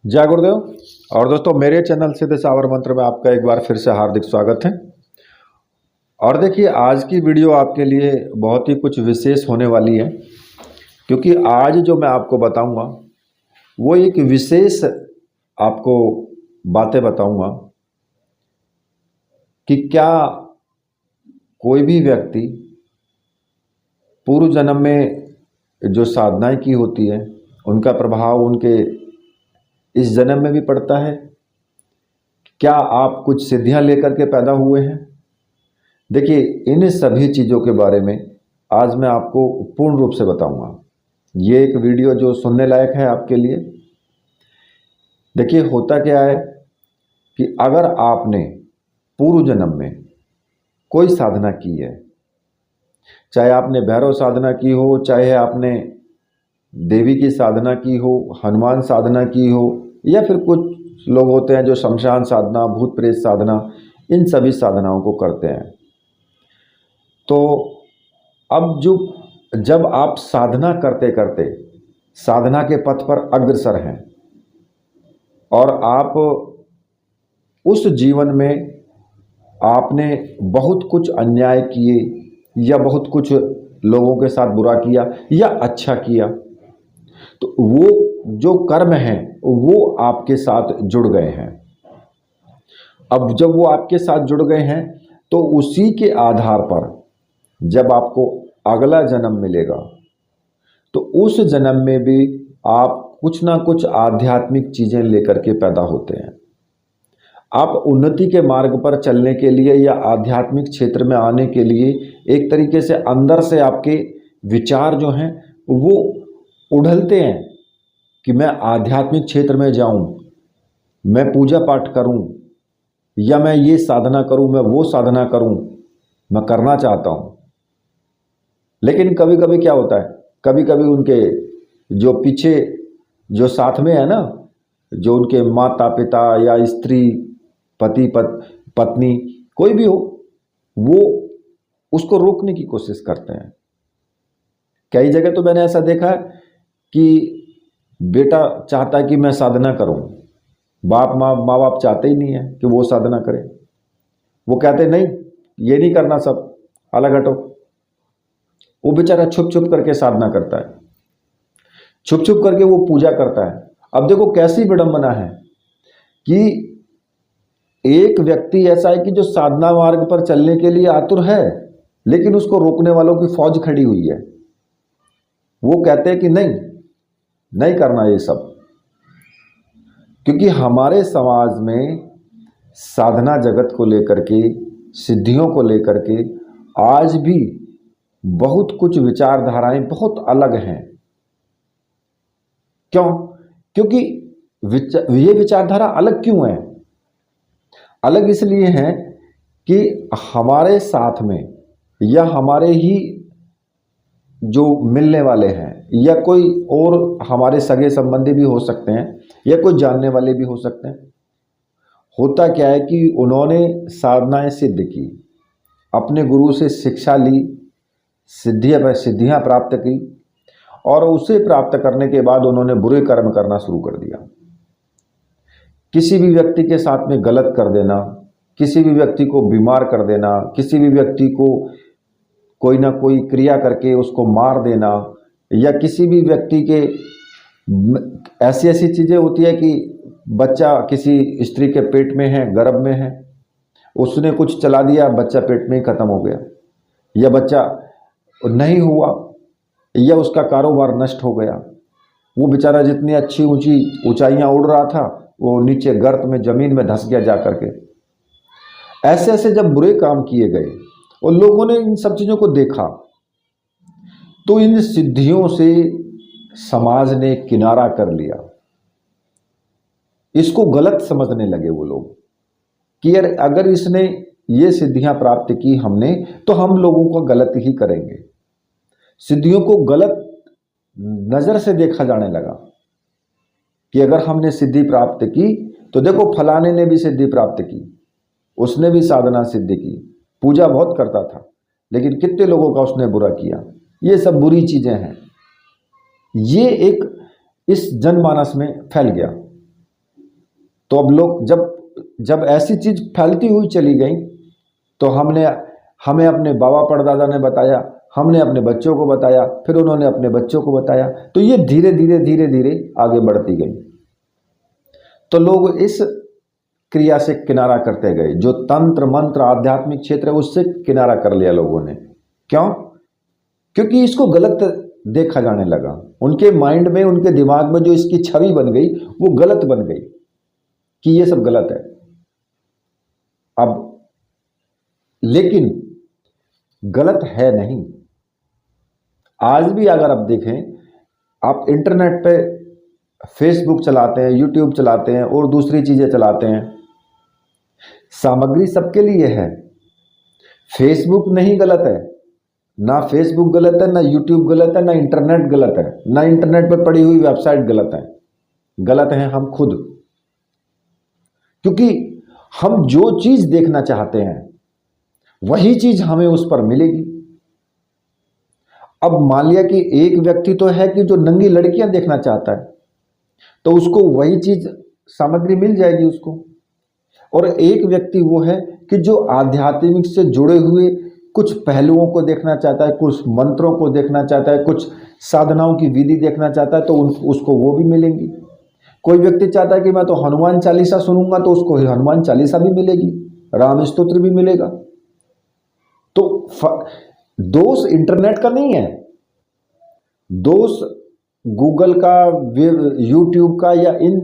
जय गुरुदेव। और दोस्तों, मेरे चैनल सीधे सावर मंत्र में आपका एक बार फिर से हार्दिक स्वागत है। और देखिए, आज की वीडियो आपके लिए बहुत ही कुछ विशेष होने वाली है, क्योंकि आज जो मैं आपको बताऊंगा वो एक विशेष आपको बातें बताऊंगा कि क्या कोई भी व्यक्ति पूर्व जन्म में जो साधनाएं की होती है उनका प्रभाव उनके इस जन्म में भी पड़ता है। क्या आप कुछ सिद्धियां लेकर के पैदा हुए हैं? देखिए, इन सभी चीज़ों के बारे में आज मैं आपको पूर्ण रूप से बताऊंगा। ये एक वीडियो जो सुनने लायक है आपके लिए। देखिए, होता क्या है कि अगर आपने पूर्व जन्म में कोई साधना की है, चाहे आपने भैरव साधना की हो, चाहे आपने देवी की साधना की हो, हनुमान साधना की हो, या फिर कुछ लोग होते हैं जो शमशान साधना, भूत प्रेत साधना, इन सभी साधनाओं को करते हैं। तो अब जब आप साधना करते करते साधना के पथ पर अग्रसर हैं और आप उस जीवन में आपने बहुत कुछ अन्याय किए या बहुत कुछ लोगों के साथ बुरा किया या अच्छा किया, तो वो जो कर्म हैं वो आपके साथ जुड़ गए हैं। अब जब वो आपके साथ जुड़ गए हैं तो उसी के आधार पर जब आपको अगला जन्म मिलेगा तो उस जन्म में भी आप कुछ ना कुछ आध्यात्मिक चीज़ें लेकर के पैदा होते हैं। आप उन्नति के मार्ग पर चलने के लिए या आध्यात्मिक क्षेत्र में आने के लिए एक तरीके से अंदर से आपके विचार जो हैं वो उड़लते हैं कि मैं आध्यात्मिक क्षेत्र में जाऊं, मैं पूजा पाठ करूं, या मैं ये साधना करूं, मैं वो साधना करूं, मैं करना चाहता हूं। लेकिन कभी कभी क्या होता है, कभी कभी उनके जो पीछे जो साथ में है ना, जो उनके माता पिता या स्त्री, पति पत्नी, कोई भी हो, वो उसको रोकने की कोशिश करते हैं। कई जगह तो मैंने ऐसा देखा है कि बेटा चाहता है कि मैं साधना करूं, माँ बाप चाहते ही नहीं है कि वो साधना करे। वो कहते नहीं, ये नहीं करना, सब अलग हटो। वो बेचारा छुप छुप करके साधना करता है, छुप छुप करके वो पूजा करता है। अब देखो कैसी विडंबना है कि एक व्यक्ति ऐसा है कि जो साधना मार्ग पर चलने के लिए आतुर है, लेकिन उसको रोकने वालों की फौज खड़ी हुई है। वो कहते हैं कि नहीं करना ये सब, क्योंकि हमारे समाज में साधना जगत को लेकर के, सिद्धियों को लेकर के आज भी बहुत कुछ विचारधाराएं बहुत अलग हैं। क्यों? क्योंकि ये विचारधारा अलग क्यों है? अलग इसलिए है कि हमारे साथ में या हमारे ही जो मिलने वाले हैं या कोई और हमारे सगे संबंधी भी हो सकते हैं या कोई जानने वाले भी हो सकते हैं। होता क्या है कि उन्होंने साधनाएं सिद्ध की, अपने गुरु से शिक्षा ली, सिद्धियां प्राप्त की, और उसे प्राप्त करने के बाद उन्होंने बुरे कर्म करना शुरू कर दिया। किसी भी व्यक्ति के साथ में गलत कर देना, किसी भी व्यक्ति को बीमार कर देना, किसी भी व्यक्ति को कोई ना कोई क्रिया करके उसको मार देना, या किसी भी व्यक्ति के ऐसी ऐसी चीज़ें होती है कि बच्चा किसी स्त्री के पेट में है, गर्भ में है, उसने कुछ चला दिया, बच्चा पेट में ही खत्म हो गया, या बच्चा नहीं हुआ, या उसका कारोबार नष्ट हो गया। वो बेचारा जितनी अच्छी ऊंची ऊंचाइयां उड़ रहा था वो नीचे गर्त में, जमीन में धंस गया जा करके। ऐसे ऐसे जब बुरे काम किए गए और लोगों ने इन सब चीज़ों को देखा, तो इन सिद्धियों से समाज ने किनारा कर लिया। इसको गलत समझने लगे वो लोग कि यार अगर इसने ये सिद्धियां प्राप्त की हमने, तो हम लोगों को गलत ही करेंगे। सिद्धियों को गलत नज़र से देखा जाने लगा कि अगर हमने सिद्धि प्राप्त की तो देखो फलाने ने भी सिद्धि प्राप्त की, उसने भी साधना सिद्ध की, पूजा बहुत करता था, लेकिन कितने लोगों का उसने बुरा किया। ये सब बुरी चीज़ें हैं। ये एक इस जनमानस में फैल गया। तो अब लोग जब ऐसी चीज फैलती हुई चली गई तो हमें अपने बाबा परदादा ने बताया, हमने अपने बच्चों को बताया, फिर उन्होंने अपने बच्चों को बताया, तो ये धीरे धीरे धीरे धीरे आगे बढ़ती गई। तो लोग इस क्रिया से किनारा करते गए, जो तंत्र मंत्र आध्यात्मिक क्षेत्र है उससे किनारा कर लिया लोगों ने। क्यों? क्योंकि इसको गलत देखा जाने लगा। उनके माइंड में, उनके दिमाग में जो इसकी छवि बन गई वो गलत बन गई कि ये सब गलत है। अब लेकिन गलत है नहीं। आज भी अगर आप देखें, आप इंटरनेट पे फेसबुक चलाते हैं, यूट्यूब चलाते हैं और दूसरी चीजें चलाते हैं, सामग्री सबके लिए है। फेसबुक नहीं गलत है, ना फेसबुक गलत है, ना यूट्यूब गलत है, ना इंटरनेट गलत है, ना इंटरनेट पर पड़ी हुई वेबसाइट गलत है। गलत है हम खुद, क्योंकि हम जो चीज देखना चाहते हैं वही चीज हमें उस पर मिलेगी। अब मान लिया कि एक व्यक्ति तो है कि जो नंगी लड़कियां देखना चाहता है, तो उसको वही चीज सामग्री मिल जाएगी उसको। और एक व्यक्ति वो है कि जो आध्यात्मिक से जुड़े हुए कुछ पहलुओं को देखना चाहता है, कुछ मंत्रों को देखना चाहता है, कुछ साधनाओं की विधि देखना चाहता है, तो उसको वो भी मिलेंगी। कोई व्यक्ति चाहता है कि मैं तो हनुमान चालीसा सुनूंगा, तो उसको हनुमान चालीसा भी मिलेगी, राम स्तोत्र भी मिलेगा। तो दोष इंटरनेट का नहीं है, दोष गूगल का, यूट्यूब का, या इन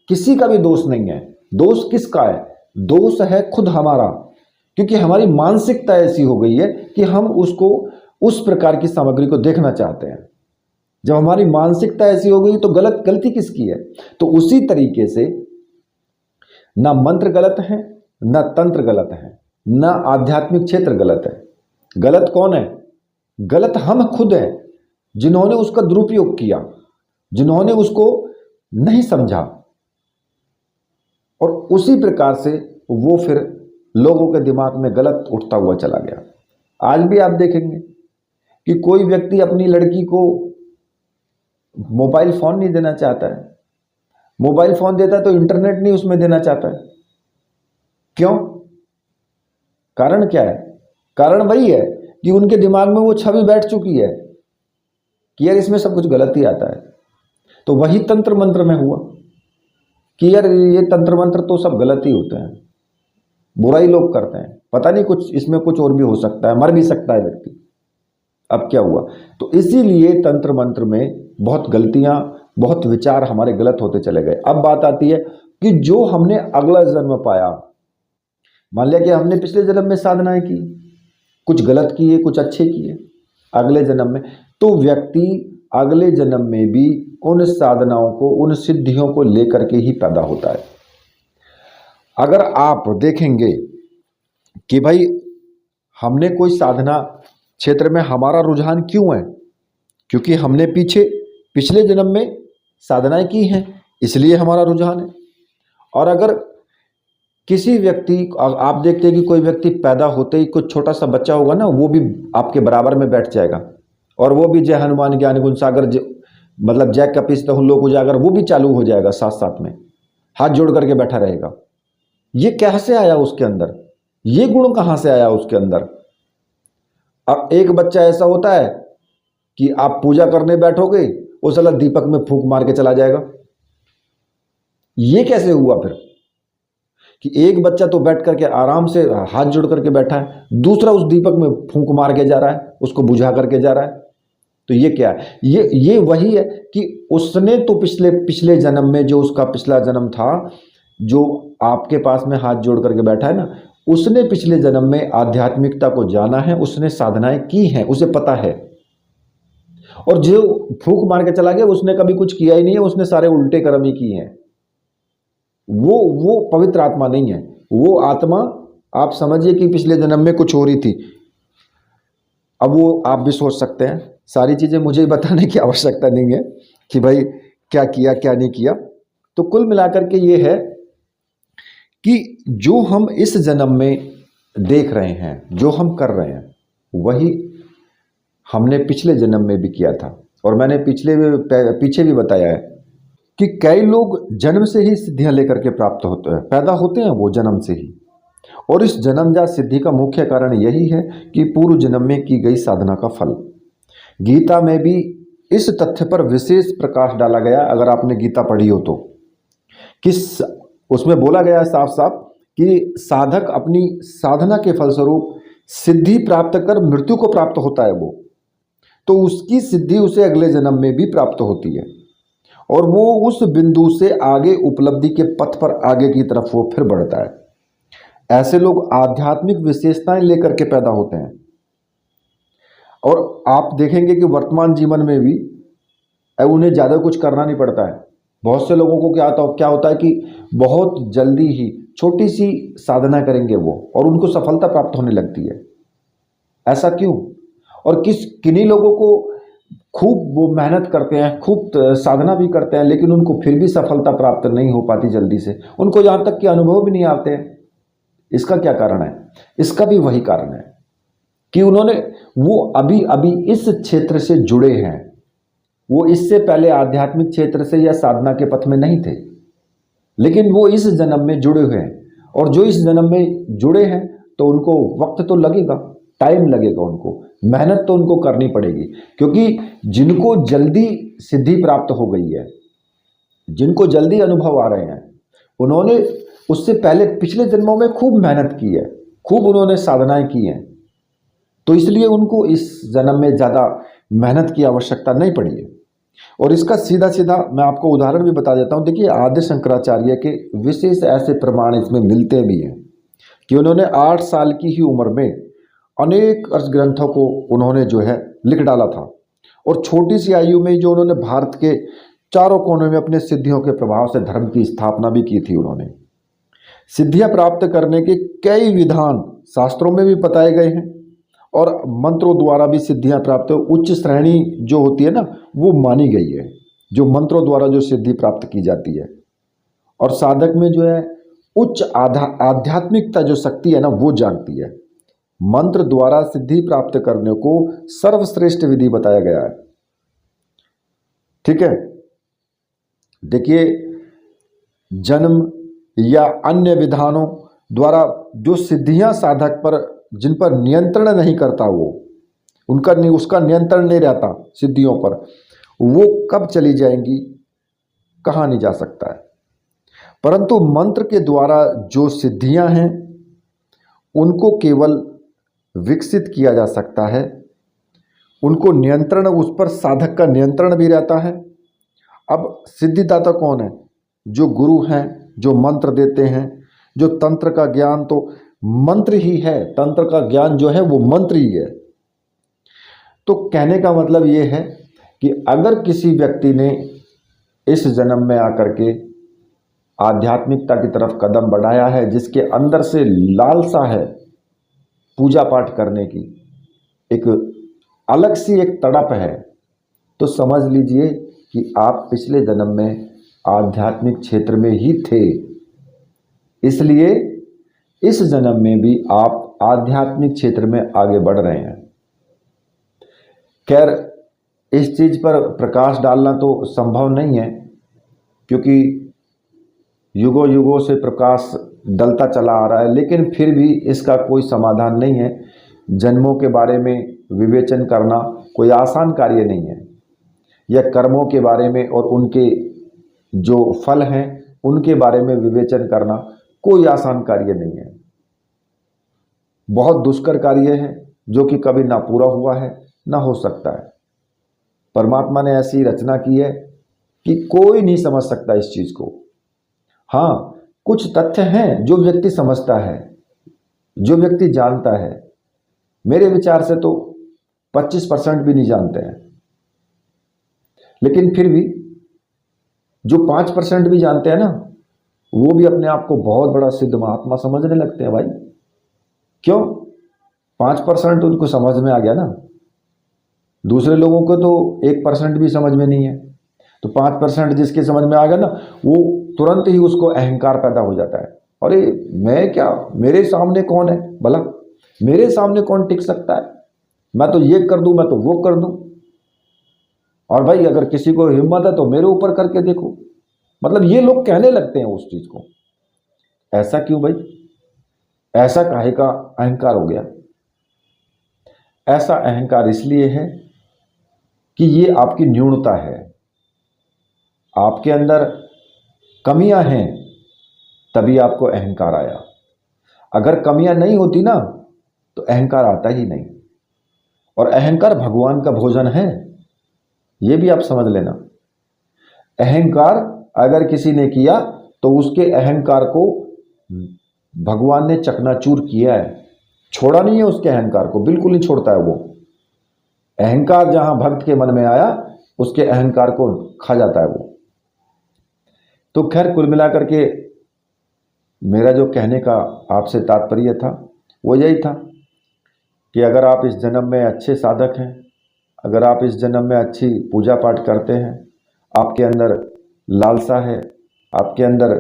किसी का भी दोष नहीं है। दोष किसका है? दोष है खुद हमारा, क्योंकि हमारी मानसिकता ऐसी हो गई है कि हम उसको उस प्रकार की सामग्री को देखना चाहते हैं। जब हमारी मानसिकता ऐसी हो गई तो गलती किसकी है? तो उसी तरीके से ना मंत्र गलत है, ना तंत्र गलत है, ना आध्यात्मिक क्षेत्र गलत है। गलत कौन है? गलत हम खुद हैं, जिन्होंने उसका दुरुपयोग किया, जिन्होंने उसको नहीं समझा, और उसी प्रकार से वो फिर लोगों के दिमाग में गलत उठता हुआ चला गया। आज भी आप देखेंगे कि कोई व्यक्ति अपनी लड़की को मोबाइल फोन नहीं देना चाहता है, मोबाइल फोन देता है तो इंटरनेट नहीं उसमें देना चाहता है। क्यों? कारण क्या है? कारण वही है कि उनके दिमाग में वो छवि बैठ चुकी है कि यार इसमें सब कुछ गलत ही आता है। तो वही तंत्र मंत्र में हुआ कि यार ये तंत्र मंत्र तो सब गलत ही होते हैं, बुराई लोग करते हैं, पता नहीं कुछ इसमें कुछ और भी हो सकता है, मर भी सकता है व्यक्ति। अब क्या हुआ? तो इसीलिए तंत्र मंत्र में बहुत गलतियां, बहुत विचार हमारे गलत होते चले गए। अब बात आती है कि जो हमने अगला जन्म पाया, मान लिया कि हमने पिछले जन्म में साधनाएं की, कुछ गलत किए, कुछ अच्छे किए, अगले जन्म में, तो व्यक्ति अगले जन्म में भी उन साधनाओं को, उन सिद्धियों को लेकर के ही पैदा होता है। अगर आप देखेंगे कि भाई हमने कोई साधना क्षेत्र में हमारा रुझान क्यों है, क्योंकि हमने पिछले जन्म में साधनाएं की हैं, इसलिए हमारा रुझान है। और अगर किसी व्यक्ति, आप देखते हैं कि कोई व्यक्ति पैदा होते ही कुछ छोटा सा बच्चा होगा ना, वो भी आपके बराबर में बैठ जाएगा, और वो भी जय हनुमान ज्ञान गुण सागर, मतलब जय कपीस लोक उजागर, वो भी चालू हो जाएगा, साथ साथ में हाथ जोड़ करके बैठा रहेगा। ये कैसे आया उसके अंदर? ये गुण कहाँ से आया उसके अंदर? अब एक बच्चा ऐसा होता है कि आप पूजा करने बैठोगे, वो साला दीपक में फूंक मार के चला जाएगा। ये कैसे हुआ फिर कि एक बच्चा तो बैठ करके आराम से हाथ जोड़ करके बैठा है, दूसरा उस दीपक में फूंक मार के जा रहा है, उसको बुझा करके जा रहा है। तो ये क्या है? ये वही है कि उसने तो पिछले जन्म में, जो उसका पिछला जन्म था, जो आपके पास में हाथ जोड़ करके बैठा है ना, उसने पिछले जन्म में आध्यात्मिकता को जाना है, उसने साधनाएं की हैं, उसे पता है। और जो फूंक मार के चला गया, उसने कभी कुछ किया ही नहीं है, उसने सारे उल्टे कर्म ही किए हैं। वो पवित्र आत्मा नहीं है। वो आत्मा, आप समझिए कि पिछले जन्म में कुछ हो रही थी। अब वो आप भी सोच सकते हैं, सारी चीजें मुझे बताने की आवश्यकता नहीं है कि भाई क्या किया क्या नहीं किया। तो कुल मिलाकर के ये है कि जो हम इस जन्म में देख रहे हैं, जो हम कर रहे हैं, वही हमने पिछले जन्म में भी किया था। और मैंने पीछे भी बताया है कि कई लोग जन्म से ही सिद्धियां लेकर के प्राप्त होते हैं, पैदा होते हैं वो जन्म से ही। और इस जन्मजात सिद्धि का मुख्य कारण यही है कि पूर्व जन्म में की गई साधना का फल। गीता में भी इस तथ्य पर विशेष प्रकाश डाला गया, अगर आपने गीता पढ़ी हो तो, किस उसमें बोला गया है साफ साफ कि साधक अपनी साधना के फलस्वरूप सिद्धि प्राप्त कर मृत्यु को प्राप्त होता है वो, तो उसकी सिद्धि उसे अगले जन्म में भी प्राप्त होती है और वो उस बिंदु से आगे उपलब्धि के पथ पर आगे की तरफ वो फिर बढ़ता है। ऐसे लोग आध्यात्मिक विशेषताएं लेकर के पैदा होते हैं। और आप देखेंगे कि वर्तमान जीवन में भी उन्हें ज़्यादा कुछ करना नहीं पड़ता है। बहुत से लोगों को क्या होता है कि बहुत जल्दी ही छोटी सी साधना करेंगे वो और उनको सफलता प्राप्त होने लगती है। ऐसा क्यों? और किन्हीं लोगों को खूब वो मेहनत करते हैं, खूब साधना भी करते हैं, लेकिन उनको फिर भी सफलता प्राप्त नहीं हो पाती जल्दी से, उनको यहाँ तक कि अनुभव भी नहीं आते हैं। इसका क्या कारण है? इसका भी वही कारण है कि वो अभी अभी इस क्षेत्र से जुड़े हैं। वो इससे पहले आध्यात्मिक क्षेत्र से या साधना के पथ में नहीं थे, लेकिन वो इस जन्म में जुड़े हुए हैं। और जो इस जन्म में जुड़े हैं तो उनको वक्त तो लगेगा, टाइम लगेगा, उनको मेहनत तो उनको करनी पड़ेगी। क्योंकि जिनको जल्दी सिद्धि प्राप्त हो गई है, जिनको जल्दी अनुभव आ रहे हैं, उन्होंने उससे पहले पिछले जन्मों में खूब मेहनत की है, खूब उन्होंने साधनाएं की हैं, तो इसलिए उनको इस जन्म में ज़्यादा मेहनत की आवश्यकता नहीं पड़ी है। और इसका सीधा सीधा मैं आपको उदाहरण भी बता देता हूँ। देखिए, आदि शंकराचार्य के विशेष ऐसे प्रमाण इसमें मिलते भी हैं कि उन्होंने 8 साल की ही उम्र में अनेक अर्थ ग्रंथों को उन्होंने जो है लिख डाला था। और छोटी सी आयु में जो उन्होंने भारत के चारों कोनों में अपने सिद्धियों के प्रभाव से धर्म की स्थापना भी की थी। उन्होंने सिद्धियां प्राप्त करने के कई विधान शास्त्रों में भी बताए गए हैं और मंत्रों द्वारा भी सिद्धियां प्राप्त, उच्च श्रेणी जो होती है ना, वो मानी गई है, जो मंत्रों द्वारा जो सिद्धि प्राप्त की जाती है। और साधक में जो है उच्च आध्यात्मिकता जो शक्ति है ना, वो जागती है। मंत्र द्वारा सिद्धि प्राप्त करने को सर्वश्रेष्ठ विधि बताया गया है। ठीक है, देखिए, जन्म या अन्य विधानों द्वारा जो सिद्धियां साधक पर, जिन पर नियंत्रण नहीं करता वो, उसका नियंत्रण नहीं रहता सिद्धियों पर, वो कब चली जाएंगी कहाँ नहीं जा सकता है। परंतु मंत्र के द्वारा जो सिद्धियां हैं उनको केवल विकसित किया जा सकता है, उनको नियंत्रण, उस पर साधक का नियंत्रण भी रहता है। अब सिद्धिदाता कौन है? जो गुरु हैं, जो मंत्र देते हैं, जो तंत्र का ज्ञान तो मंत्र ही है, तंत्र का ज्ञान जो है वो मंत्र ही है। तो कहने का मतलब ये है कि अगर किसी व्यक्ति ने इस जन्म में आकर के आध्यात्मिकता की तरफ कदम बढ़ाया है, जिसके अंदर से लालसा है पूजा पाठ करने की, एक अलग सी एक तड़प है, तो समझ लीजिए कि आप पिछले जन्म में आध्यात्मिक क्षेत्र में ही थे, इसलिए इस जन्म में भी आप आध्यात्मिक क्षेत्र में आगे बढ़ रहे हैं। खैर, इस चीज़ पर प्रकाश डालना तो संभव नहीं है, क्योंकि युगों युगों से प्रकाश डलता चला आ रहा है, लेकिन फिर भी इसका कोई समाधान नहीं है। जन्मों के बारे में विवेचन करना कोई आसान कार्य नहीं है, या कर्मों के बारे में और उनके जो फल हैं उनके बारे में विवेचन करना कोई आसान कार्य नहीं है। बहुत दुष्कर कार्य है, जो कि कभी ना पूरा हुआ है ना हो सकता है। परमात्मा ने ऐसी रचना की है कि कोई नहीं समझ सकता इस चीज़ को। हाँ, कुछ तथ्य हैं जो व्यक्ति समझता है, जो व्यक्ति जानता है। मेरे विचार से तो 25% भी नहीं जानते हैं, लेकिन फिर भी जो 5% भी जानते हैं ना, वो भी अपने आप को बहुत बड़ा सिद्ध महात्मा समझने लगते हैं भाई। क्यों? 5% उनको समझ में आ गया ना, दूसरे लोगों को तो 1% भी समझ में नहीं है। तो 5% जिसके समझ में आ गया ना, वो तुरंत ही उसको अहंकार पैदा हो जाता है। अरे मैं क्या, मेरे सामने कौन है भला, मेरे सामने कौन टिक सकता है, मैं तो ये कर दूं, मैं तो वो कर दूं। और भाई अगर किसी को हिम्मत है तो मेरे ऊपर करके देखो, मतलब ये लोग कहने लगते हैं उस चीज को। ऐसा क्यों भाई? ऐसा काहे का अहंकार हो गया? ऐसा अहंकार इसलिए है कि ये आपकी न्यूनता है, आपके अंदर कमियां हैं, तभी आपको अहंकार आया। अगर कमियां नहीं होती ना तो अहंकार आता ही नहीं। और अहंकार भगवान का भोजन है, ये भी आप समझ लेना। अहंकार अगर किसी ने किया तो उसके अहंकार को भगवान ने चकनाचूर किया है, छोड़ा नहीं है उसके अहंकार को, बिल्कुल नहीं छोड़ता है वो। अहंकार जहां भक्त के मन में आया उसके अहंकार को खा जाता है वो। तो खैर कुल मिलाकर के मेरा जो कहने का आपसे तात्पर्य था वो यही था कि अगर आप इस जन्म में अच्छे साधक हैं, अगर आप इस जन्म में अच्छी पूजा पाठ करते हैं, आपके अंदर लालसा है, आपके अंदर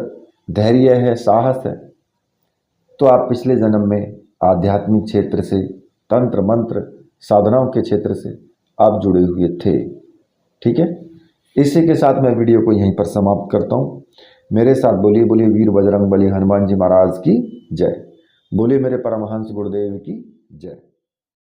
धैर्य है, साहस है, तो आप पिछले जन्म में आध्यात्मिक क्षेत्र से, तंत्र मंत्र साधनाओं के क्षेत्र से आप जुड़े हुए थे। ठीक है, इसी के साथ मैं वीडियो को यहीं पर समाप्त करता हूँ। मेरे साथ बोलिए बोलिए वीर बजरंग बली हनुमान जी महाराज की जय। बोलिए मेरे परमहंस गुरुदेव की जय।